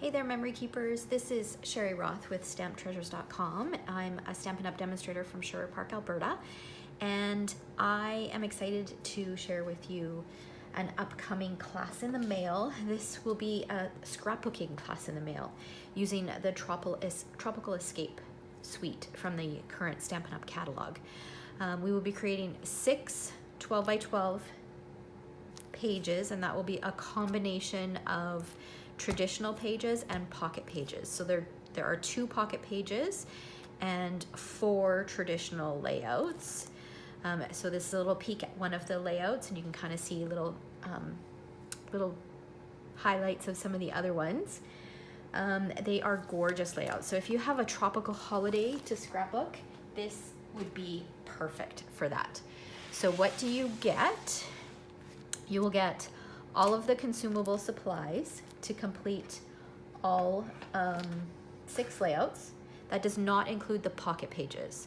Hey there, memory keepers. This is Sherry Roth with StampTreasures.com. I'm a Stampin' Up! Demonstrator from Sherwood Park, Alberta, and I am excited to share with you an upcoming class in the mail. This will be a scrapbooking class in the mail using the Tropical Escape suite from the current Stampin' Up! Catalog. We will be creating 6 12 by 12 pages, and that will be a combination of traditional pages and pocket pages. So there are 2 pocket pages and 4 traditional layouts. So this is a little peek at one of the layouts, and you can kind of see little highlights of some of the other ones. They are gorgeous layouts. So if you have a tropical holiday to scrapbook, this would be perfect for that. So what do you get? You will get all of the consumable supplies to complete all 6 layouts. That does not include the pocket pages.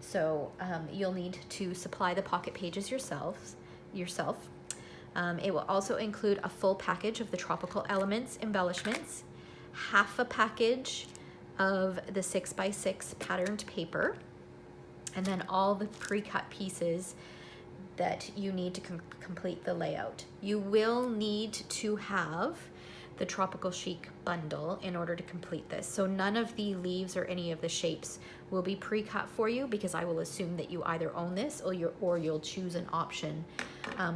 So you'll need to supply the pocket pages yourself. It will also include a full package of the tropical elements embellishments, half a package of the 6x6 patterned paper, and then all the pre-cut pieces that you need to complete the layout. You will need to have the Tropical Chic bundle in order to complete this. So none of the leaves or any of the shapes will be pre-cut for you, because I will assume that you either own this or you'll choose an option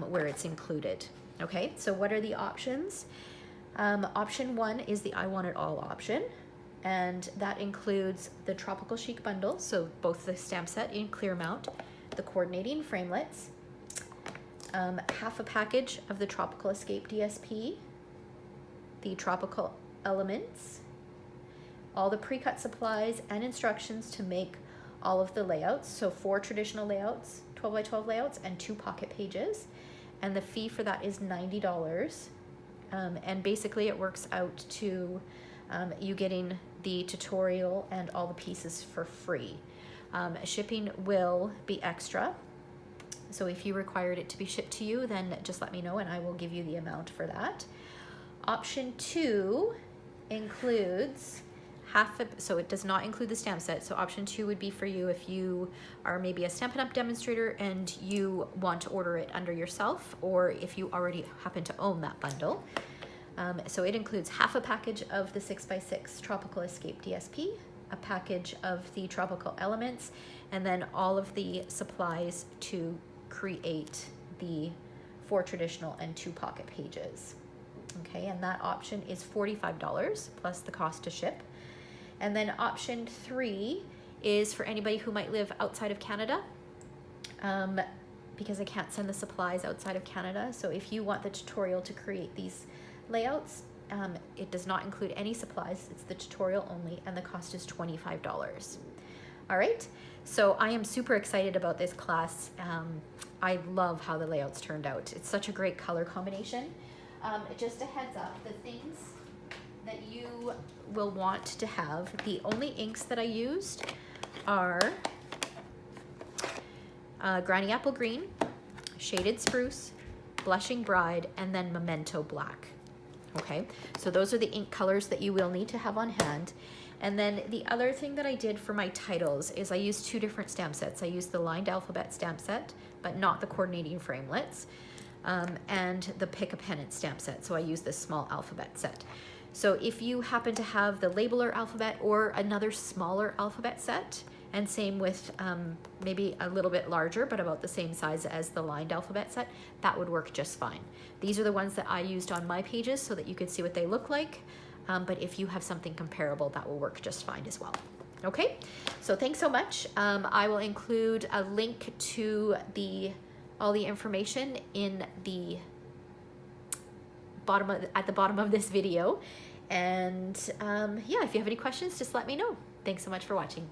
where it's included. Okay, so what are the options? Option 1 is the I Want It All option, and that includes the Tropical Chic bundle, so both the stamp set in clear mount, the coordinating framelits, half a package of the Tropical Escape DSP, the tropical elements, all the pre-cut supplies and instructions to make all of the layouts. So 4 traditional layouts, 12 by 12 layouts, and 2 pocket pages. And the fee for that is $90. And basically it works out to you getting the tutorial and all the pieces for free. Shipping will be extra. So if you required it to be shipped to you, then just let me know and I will give you the amount for that. Option 2 includes so it does not include the stamp set. So option 2 would be for you if you are maybe a Stampin' Up! Demonstrator and you want to order it under yourself, or if you already happen to own that bundle. So it includes half a package of the 6x6 Tropical Escape DSP, a package of the tropical elements, and then all of the supplies to create the 4 traditional and 2 pocket pages. Okay, and that option is $45 plus the cost to ship. And then option 3 is for anybody who might live outside of Canada, because I can't send the supplies outside of Canada. So if you want the tutorial to create these layouts, it does not include any supplies. It's the tutorial only, and the cost is $25. All right, so I am super excited about this class. I love how the layouts turned out. It's such a great color combination. Just a heads up, the things that you will want to have, the only inks that I used are Granny Apple Green, Shaded Spruce, Blushing Bride, and then Memento Black. Okay, so those are the ink colors that you will need to have on hand. And then the other thing that I did for my titles is I used 2 different stamp sets. I used the lined alphabet stamp set, but not the coordinating framelits, and the Pick a Pennant stamp set. So I used this small alphabet set. So if you happen to have the labeler alphabet or another smaller alphabet set, and same with maybe a little bit larger, but about the same size as the lined alphabet set, that would work just fine. These are the ones that I used on my pages so that you could see what they look like. But if you have something comparable, that will work just fine as well. Okay, so thanks so much. I will include a link to all the information in the at the bottom of this video. And yeah, if you have any questions, just let me know. Thanks so much for watching.